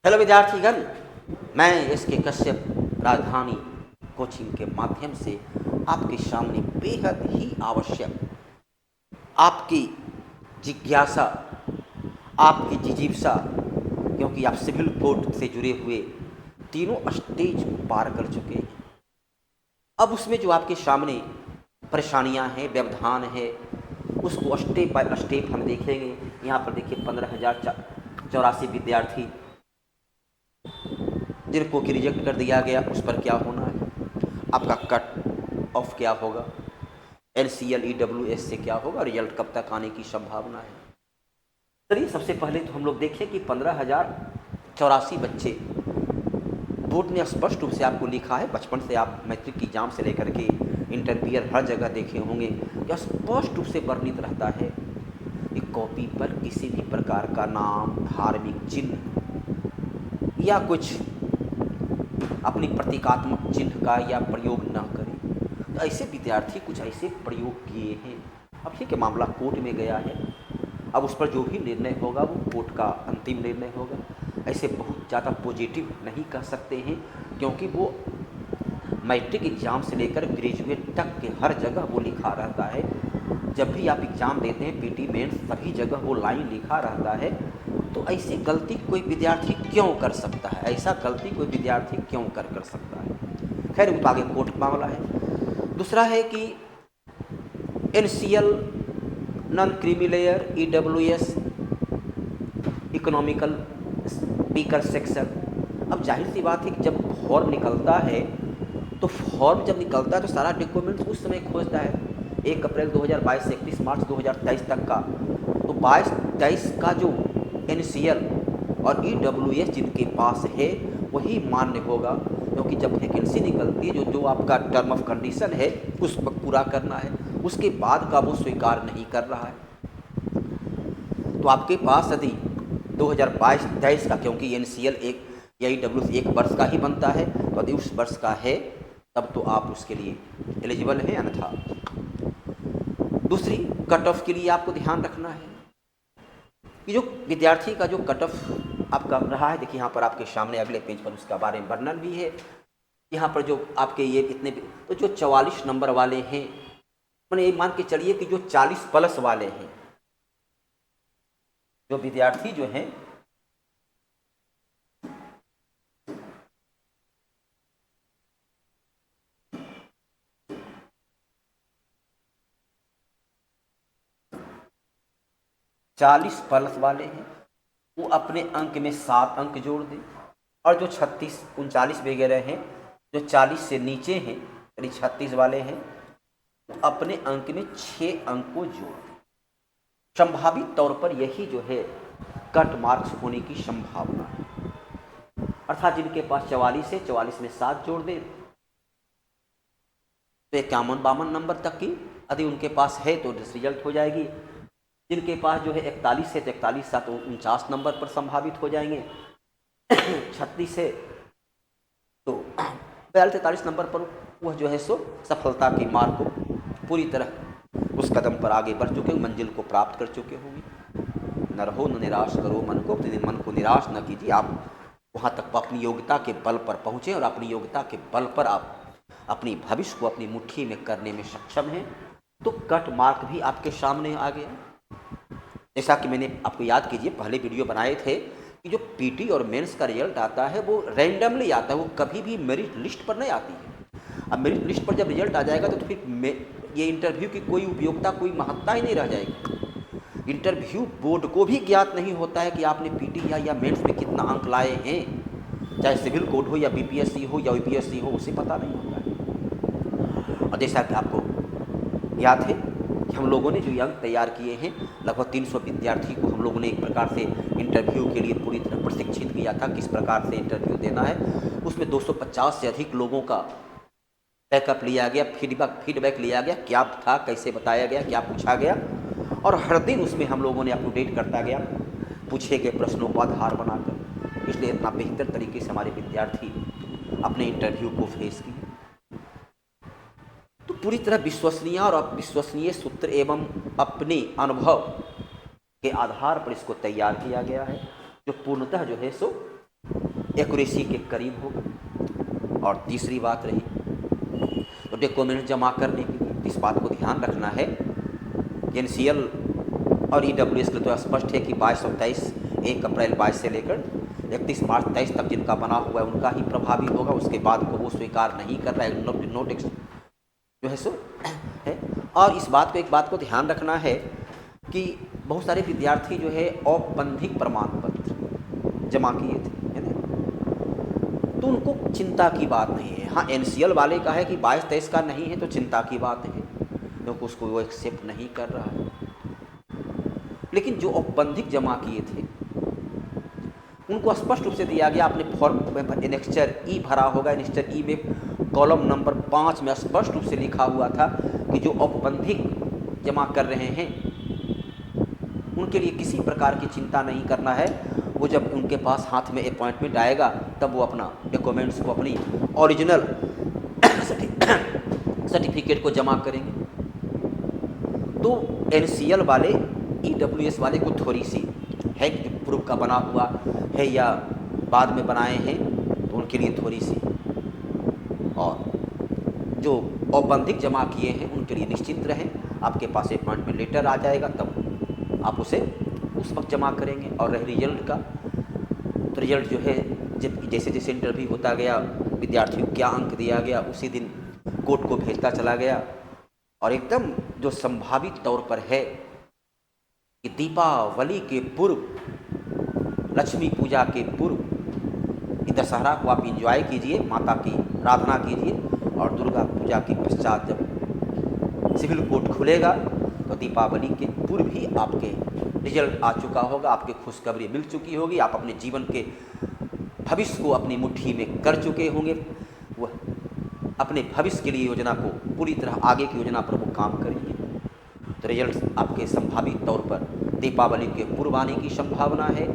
Hello विद्यार्थीगण, मैं S के कश्यप राजधानी कोचिंग के माध्यम से आपके सामने बेहद ही आवश्यक आपकी जिज्ञासा, आपकी जिजीविसा, क्योंकि आप सिविल कोड से जुड़े हुए तीनों स्टेज पार कर चुके हैं। अब उसमें जो आपके सामने परेशानियां हैं, व्यवधान है, उसको स्टेप बाय स्टेप हम देखेंगे। यहाँ पर देखिए 15,084 विद्यार्थी जिनको कि रिजेक्ट कर दिया गया, उस पर क्या होना है, आपका कट ऑफ क्या होगा, LCL EWS से क्या होगा, रिजल्ट कब तक आने की संभावना है। चलिए सबसे पहले तो हम लोग देखें कि 15,084 बच्चे बोर्ड ने स्पष्ट रूप से आपको लिखा है। बचपन से आप मैट्रिक की एग्जाम से लेकर के इंटरमीडिएट हर जगह देखे होंगे कि स्पष्ट रूप से वर्णित रहता है कि कॉपी पर किसी भी प्रकार का नाम, धार्मिक चिन्ह या कुछ अपनी प्रतीकात्मक चिन्ह का या प्रयोग न करें। तो ऐसे विद्यार्थी कुछ ऐसे प्रयोग किए हैं। अब ठीक है, मामला कोर्ट में गया है, अब उस पर जो भी निर्णय होगा वो कोर्ट का अंतिम निर्णय होगा। ऐसे बहुत ज़्यादा पॉजिटिव नहीं कह सकते हैं, क्योंकि वो मैट्रिक एग्ज़ाम से लेकर ग्रेजुएट तक के हर जगह वो लिखा रहता है। जब भी आप एग्ज़ाम देते हैं पीटी मेंस, सभी जगह वो लाइन लिखा रहता है। तो ऐसी गलती कोई विद्यार्थी क्यों कर सकता है, ऐसा गलती कोई विद्यार्थी क्यों कर सकता है। खैर, वो तो आगे कोर्ट का मामला है। दूसरा है कि NCL non creamy layer EWS economical speaker section. अब जाहिर सी बात है कि जब फॉर्म निकलता है तो फॉर्म जब निकलता है तो सारा डॉक्यूमेंट्स उस समय खोजता है। 1 अप्रैल 2022 से 31 मार्च 2023 तक का, तो 22-23 का जो NCL और EWS जिनके पास है वही मान्य होगा, क्योंकि जब वैकेंसी निकलती है जो आपका टर्म ऑफ कंडीशन है उस पर पूरा करना है, उसके बाद का वो स्वीकार नहीं कर रहा है। तो आपके पास यदि 2022-23 का, क्योंकि NCL एक या EWS एक वर्ष का ही बनता है, तो यदि उस वर्ष का है तब तो आप उसके लिए एलिजिबल हैं, अन्यथा। दूसरी, कट ऑफ के लिए आपको ध्यान रखना है कि जो विद्यार्थी का जो कट ऑफ आपका रहा है, देखिए यहाँ पर आपके सामने अगले पेज पर उसका बारे में वर्णन भी है। यहाँ पर जो आपके ये इतने, तो जो 44 नंबर वाले हैं, मैंने ये मान के चलिए कि जो 40 प्लस वाले हैं, जो विद्यार्थी जो हैं चालीस प्लस वाले हैं, वो अपने अंक में 7 अंक जोड़ दें। और जो 36-39 वगैरह हैं, जो 40 से नीचे हैं, यानी 36 वाले हैं, वो अपने अंक में 6 अंक को जोड़ दें। संभावित तौर पर यही जो है कट मार्क्स होने की संभावना है। अर्थात जिनके पास 44 है, 44 में 7 जोड़ दें तो 51-52 नंबर तक की यदि उनके पास है तो रिजल्ट हो जाएगी। जिनके पास जो है 41 है तो 41 7 49 नंबर पर संभावित हो जाएंगे। 36 है तो 42-43 नंबर पर वह जो है सो सफलता की मार्ग को पूरी तरह उस कदम पर आगे बढ़ चुके, मंजिल को प्राप्त कर चुके होंगे। न रहो न निराश करो मन को, अपने मन को निराश न कीजिए। आप वहाँ तक अपनी योग्यता के बल पर पहुँचे और अपनी योग्यता के बल पर आप अपनी भविष्य को अपनी मुट्ठी में करने में सक्षम हैं। तो कट मार्क भी आपके सामने आ गया। जैसा कि मैंने आपको याद कीजिए पहले वीडियो बनाए थे कि जो पीटी और मेंस का रिजल्ट आता है वो रैंडमली आता है, वो कभी भी मेरिट लिस्ट पर नहीं आती है। अब मेरिट लिस्ट पर जब रिजल्ट आ जाएगा तो फिर ये इंटरव्यू की कोई उपयोगिता, कोई महत्ता ही नहीं रह जाएगी। इंटरव्यू बोर्ड को भी ज्ञात नहीं होता है कि आपने पीटी या मेंस में कितना अंक लाए हैं, चाहे सिविल कोड हो या BPSC हो या UPSC हो, उसे पता नहीं होता है। और जैसा कि आपको याद है कि हम लोगों ने जो अंक तैयार किए हैं, लगभग 300 विद्यार्थी को हम लोगों ने एक प्रकार से इंटरव्यू के लिए पूरी तरह प्रशिक्षित किया था, किस प्रकार से इंटरव्यू देना है। उसमें 250 से अधिक लोगों का बैकअप लिया गया, फीडबैक लिया गया, क्या था, कैसे बताया गया, क्या पूछा गया, और हर दिन उसमें हम लोगों ने अपडेट करता गया पूछे गए प्रश्नों को आधार बनाकर। इसलिए इतना बेहतर तरीके से हमारे विद्यार्थी अपने इंटरव्यू को फेस किए। तो पूरी तरह विश्वसनीय और अविश्वसनीय सूत्र एवं अपने अनुभव के आधार पर इसको तैयार किया गया है, जो पूर्णतः जो है सो एक्यूरेसी के करीब होगा। और तीसरी बात रही तो डॉक्यूमेंट जमा करने के लिए इस बात को ध्यान रखना है, एनसीएल और ईडब्ल्यूएस के लिए तो स्पष्ट है कि 22 और 23, 1 अप्रैल 22 से लेकर 31 मार्च 23 तक जिनका बना हुआ है उनका ही प्रभावी होगा, उसके बाद को वो स्वीकार नहीं कर रहा है, नोट जो है सो है। और इस बात को, एक बात को ध्यान रखना है कि बहुत सारे विद्यार्थी जो है औपबंधिक प्रमाण पत्र जमा किए थे, है ना, तो उनको चिंता की बात नहीं है। हाँ, एनसीएल वाले का है कि 22-23 का नहीं है तो चिंता की बात है, क्योंकि उसको वो एक्सेप्ट नहीं कर रहा है। लेकिन जो औपबंधिक जमा किए थे उनको स्पष्ट रूप से दिया गया, आपने फॉर्म में एनेक्स्चर ई भरा होगा, एनेक्स्चर ई में कॉलम नंबर 5 में स्पष्ट रूप से लिखा हुआ था कि जो औपबंधिक जमा कर रहे हैं उनके लिए किसी प्रकार की चिंता नहीं करना है। वो जब उनके पास हाथ में अपॉइंटमेंट आएगा तब वो अपना डॉक्यूमेंट्स को, अपनी ओरिजिनल सर्टिफिकेट को जमा करेंगे। तो एनसीएल वाले, ईडब्ल्यूएस वाले को थोड़ी सी है कि प्रूफ का बना हुआ है या बाद में बनाए हैं तो उनके लिए थोड़ी सी, और जो औपबंधिक जमा किए हैं उनके लिए निश्चिंत रहें, आपके पास अपॉइंटमेंट लेटर आ जाएगा तब आप उसे उस वक्त जमा करेंगे। और रहे रिजल्ट का, तो रिजल्ट जो है जैसे जैसे इंटरव्यू होता गया, विद्यार्थियों को क्या अंक दिया गया उसी दिन कोर्ट को भेजता चला गया। और एकदम जो संभावित तौर पर है कि दीपावली के पूर्व, लक्ष्मी पूजा के पूर्व दशहरा को आप इंजॉय कीजिए, माता की आराधना कीजिए, और दुर्गा पूजा के पश्चात जब सिविल कोर्ट खुलेगा तो दीपावली के पूर्व ही आपके रिजल्ट आ चुका होगा, आपके खुशखबरी मिल चुकी होगी, आप अपने जीवन के भविष्य को अपनी मुट्ठी में कर चुके होंगे। वह अपने भविष्य के लिए योजना को पूरी तरह, आगे की योजना पर वो काम करेंगे। तो रिजल्ट आपके संभावित तौर पर दीपावली के पूर्व आने की संभावना है।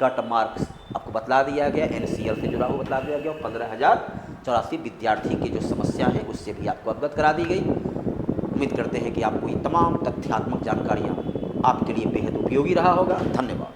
कट मार्क्स आपको बतला दिया गया, एनसीएल से जुड़ा हुआ बतला दिया गया, 15,084 विद्यार्थी की जो समस्या है उससे भी आपको अवगत करा दी गई। उम्मीद करते हैं कि आपको ये तमाम तथ्यात्मक जानकारियाँ आपके लिए बेहद उपयोगी रहा होगा। धन्यवाद।